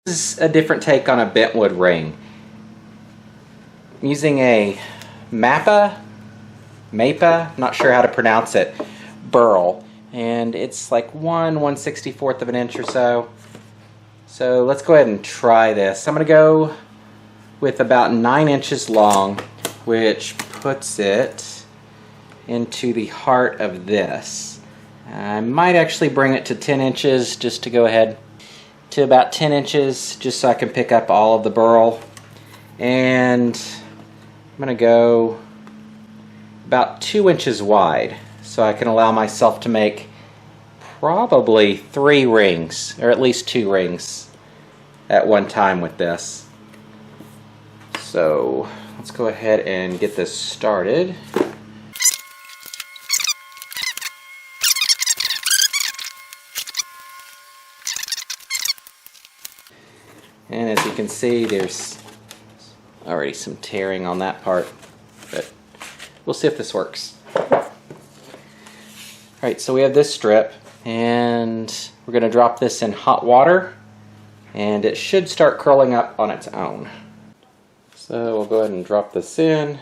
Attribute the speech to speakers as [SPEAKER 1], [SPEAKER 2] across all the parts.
[SPEAKER 1] This is a different take on a bentwood ring. I'm using a Mappa, not sure how to pronounce it, Burl, and it's like 1/164th of an inch or so. So let's go ahead and try this. I'm going to go with about 9 inches long, which puts it into the heart of this. I might actually bring it to 10 inches just to go ahead to about 10 inches just so I can pick up all of the burl. And I'm going to go about 2 inches wide so I can allow myself to make probably 3 rings, or at least 2 rings at one time with this. So let's go ahead and get this started. And as you can see, there's already some tearing on that part, but we'll see if this works. Alright, so we have this strip, and we're going to drop this in hot water, and it should start curling up on its own. So we'll go ahead and drop this in.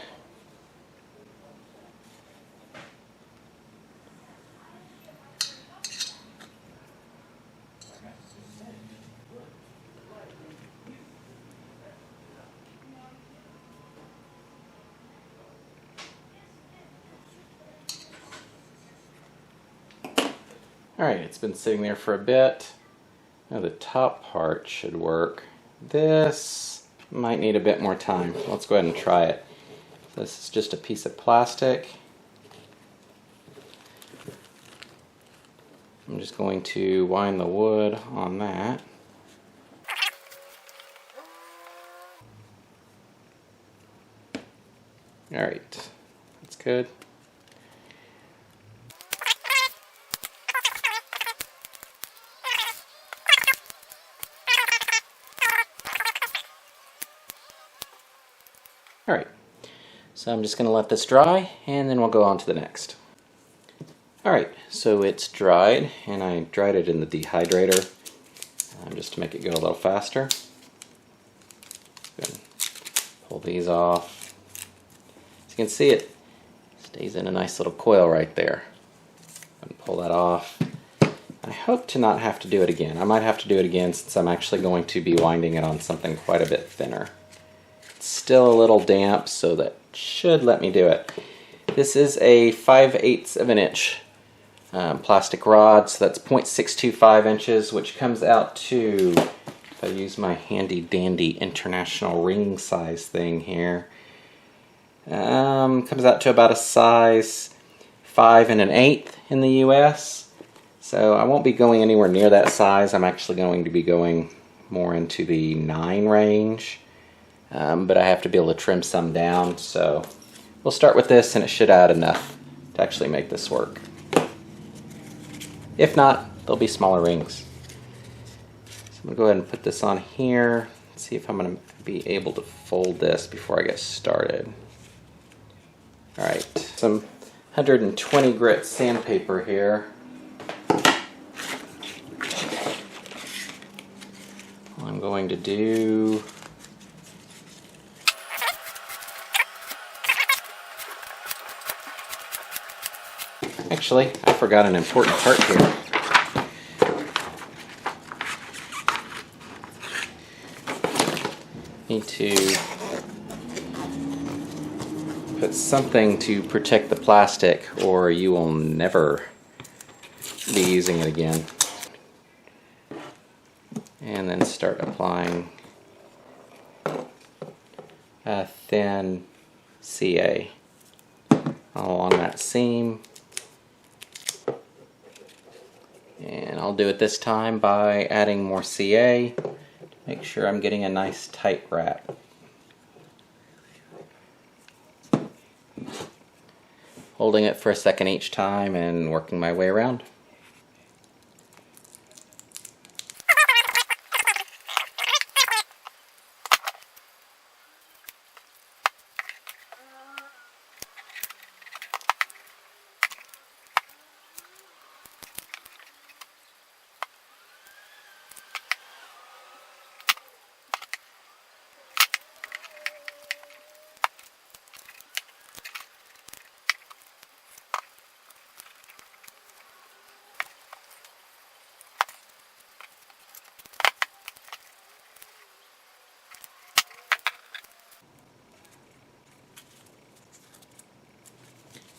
[SPEAKER 1] Alright, it's been sitting there for a bit. Now the top part should work. This might need a bit more time. Let's go ahead and try it. This is just a piece of plastic. I'm just going to wind the wood on that. Alright, that's good. Alright, so I'm just going to let this dry, and then we'll go on to the next. Alright, so it's dried, and I dried it in the dehydrator just to make it go a little faster. Pull these off. As you can see, it stays in a nice little coil right there. And pull that off. I hope to not have to do it again. I might have to do it again since I'm actually going to be winding it on something quite a bit thinner. Still a little damp, so that should let me do it. This is a 5/8 of an inch plastic rod, so that's 0.625 inches, which comes out to, if I use my handy dandy international ring size thing here, comes out to about a size 5 1/8 in the US. So I won't be going anywhere near that size. I'm actually going to be going more into the 9 range. But I have to be able to trim some down, so we'll start with this, and it should add enough to actually make this work. If not, there'll be smaller rings. So I'm going to go ahead and put this on here, see if I'm going to be able to fold this before I get started. Alright, some 120 grit sandpaper here. All I'm going to do Actually, I forgot an important part here. Need to put something to protect the plastic, or you will never be using it again. And then start applying a thin CA along that seam. And I'll do it this time by adding more CA to make sure I'm getting a nice tight wrap. Holding it for a second each time and working my way around.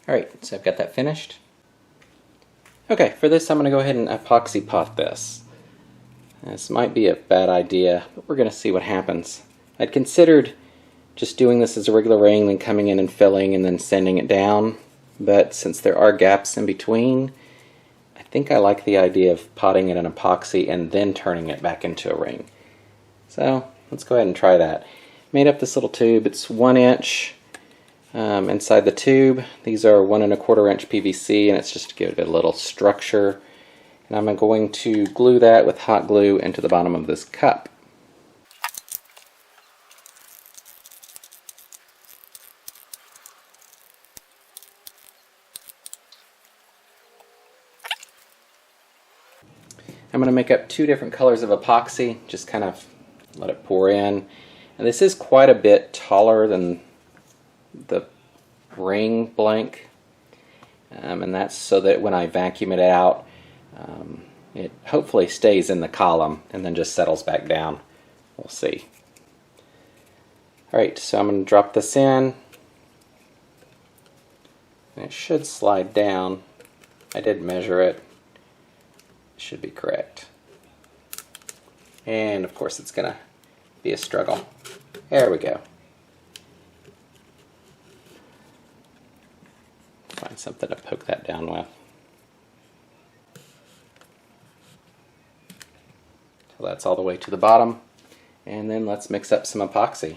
[SPEAKER 1] Alright, so I've got that finished. Okay, for this I'm going to go ahead and epoxy pot this. This might be a bad idea, but we're going to see what happens. I'd considered just doing this as a regular ring, then coming in and filling and then sanding it down, but since there are gaps in between, I think I like the idea of potting it in epoxy and then turning it back into a ring. So let's go ahead and try that. Made up this little tube. It's 1 inch inside the tube. These are 1 1/4 inch PVC, and it's just to give it a little structure. And I'm going to glue that with hot glue into the bottom of this cup. I'm going to make up 2 different colors of epoxy, just kind of let it pour in. And this is quite a bit taller than the ring blank, and that's so that when I vacuum it out, it hopefully stays in the column and then just settles back down. We'll see. Alright, so I'm going to drop this in, and it should slide down. I did measure it. It should be correct. And of course it's going to be a struggle. There we go. Find something to poke that down with. So that's all the way to the bottom. And then let's mix up some epoxy.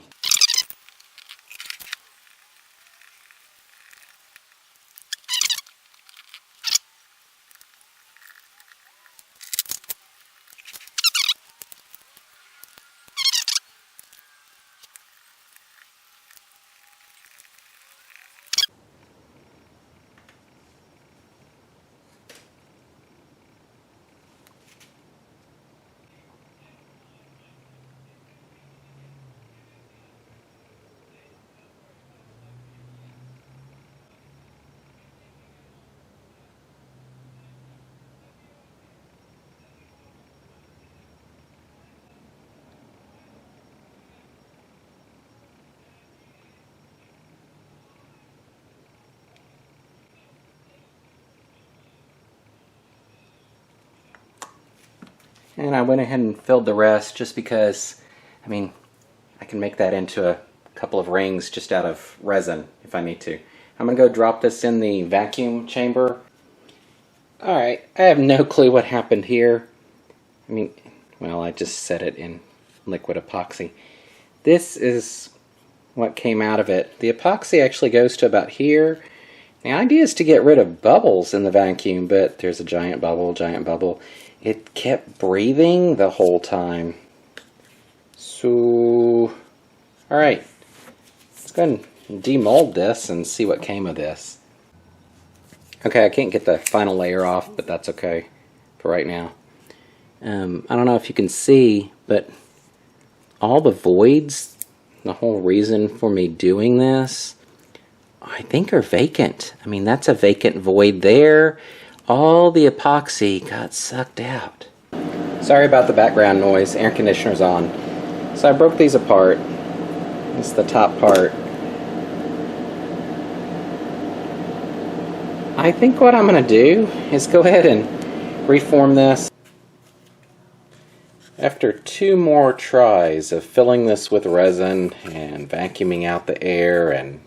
[SPEAKER 1] And I went ahead and filled the rest just because, I mean, I can make that into a couple of rings just out of resin if I need to. I'm going to go drop this in the vacuum chamber. Alright, I have no clue what happened here. I mean, well, I just set it in liquid epoxy. This is what came out of it. The epoxy actually goes to about here. The idea is to get rid of bubbles in the vacuum, but there's a giant bubble, giant bubble. It kept breathing the whole time. So, alright, let's go ahead and demold this and see what came of this. Okay, I can't get the final layer off, but that's okay for right now. I don't know if you can see, but all the voids, the whole reason for me doing this, I think are vacant. I mean, that's a vacant void there. All the epoxy got sucked out. Sorry about the background noise, air conditioner's on. So I broke these apart. This is the top part. I think what I'm going to do is go ahead and reform this. After 2 more tries of filling this with resin and vacuuming out the air and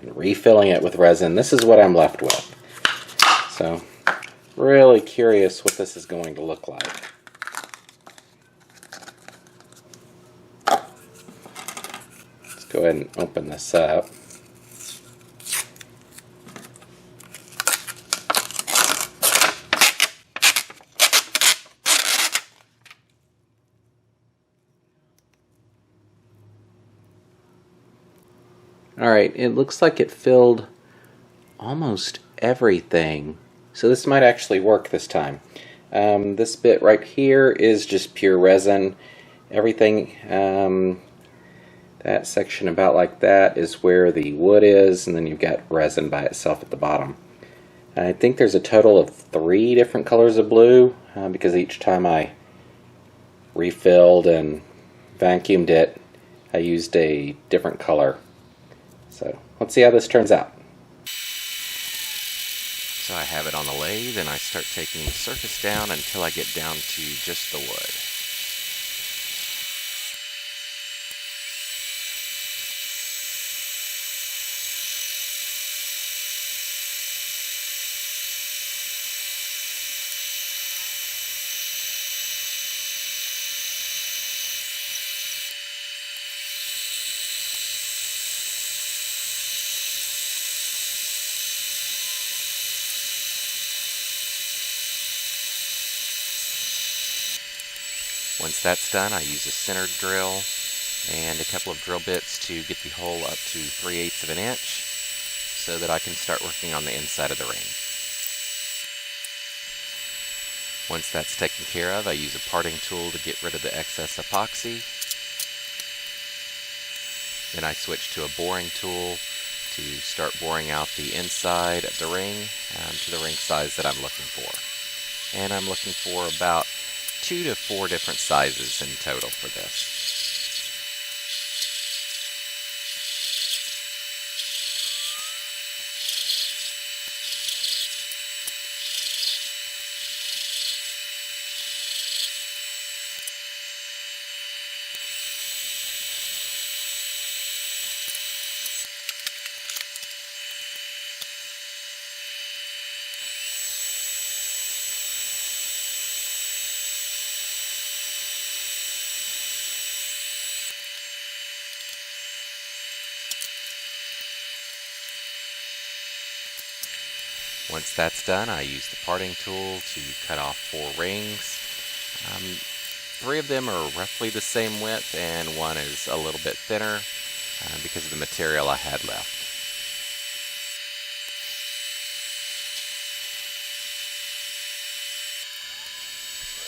[SPEAKER 1] refilling it with resin, this is what I'm left with. So, really curious what this is going to look like. Let's go ahead and open this up. Alright, it looks like it filled almost everything. So this might actually work this time. This bit right here is just pure resin. Everything, that section about like that is where the wood is, and then you've got resin by itself at the bottom. I think there's a total of 3 different colors of blue, because each time I refilled and vacuumed it, I used a different color. So let's see how this turns out.
[SPEAKER 2] So I have it on the lathe and I start taking the surface down until I get down to just the wood. Once that's done, I use a centered drill and a couple of drill bits to get the hole up to 3/8 of an inch so that I can start working on the inside of the ring. Once that's taken care of, I use a parting tool to get rid of the excess epoxy. Then I switch to a boring tool to start boring out the inside of the ring to the ring size that I'm looking for. And I'm looking for about 2 to 4 different sizes in total for this. Once that's done, I use the parting tool to cut off 4 rings. 3 of them are roughly the same width and one is a little bit thinner because of the material I had left.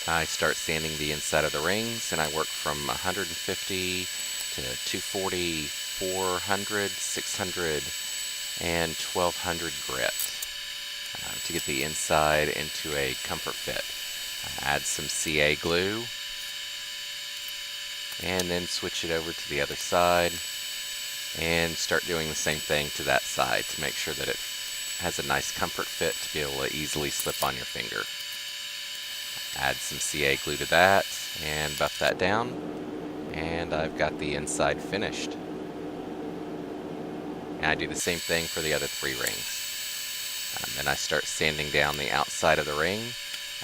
[SPEAKER 2] I start sanding the inside of the rings and I work from 150 to 240, 400, 600, and 1200 grit. To get the inside into a comfort fit. Add some CA glue and then switch it over to the other side and start doing the same thing to that side to make sure that it has a nice comfort fit to be able to easily slip on your finger. Add some CA glue to that and buff that down, and I've got the inside finished. And I do the same thing for the other 3 rings. Then I start sanding down the outside of the ring.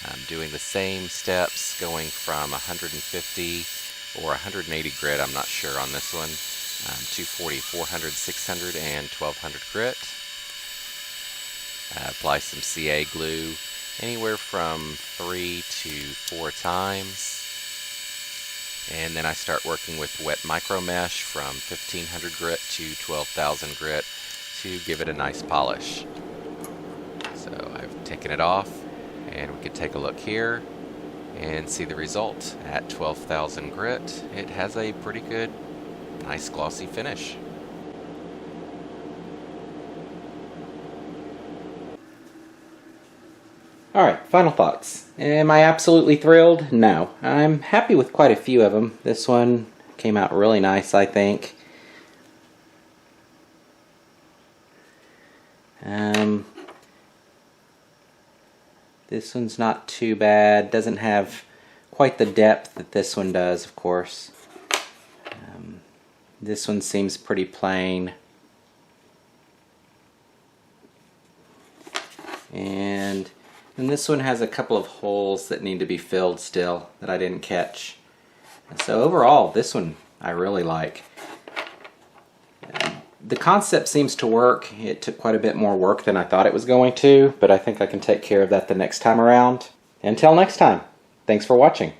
[SPEAKER 2] I'm doing the same steps, going from 150 or 180 grit, I'm not sure on this one, 240, 400, 600, and 1200 grit. Apply some CA glue anywhere from 3 to 4 times. And then I start working with wet micro mesh from 1500 grit to 12,000 grit to give it a nice polish. So I've taken it off, and we can take a look here and see the result. At 12,000 grit, it has a pretty good, nice glossy finish.
[SPEAKER 1] Alright, final thoughts. Am I absolutely thrilled? No. I'm happy with quite a few of them. This one came out really nice, I think. This one's not too bad. Doesn't have quite the depth that this one does, of course. This one seems pretty plain. And this one has a couple of holes that need to be filled still that I didn't catch. So overall, this one I really like. The concept seems to work. It took quite a bit more work than I thought it was going to, but I think I can take care of that the next time around. Until next time, thanks for watching.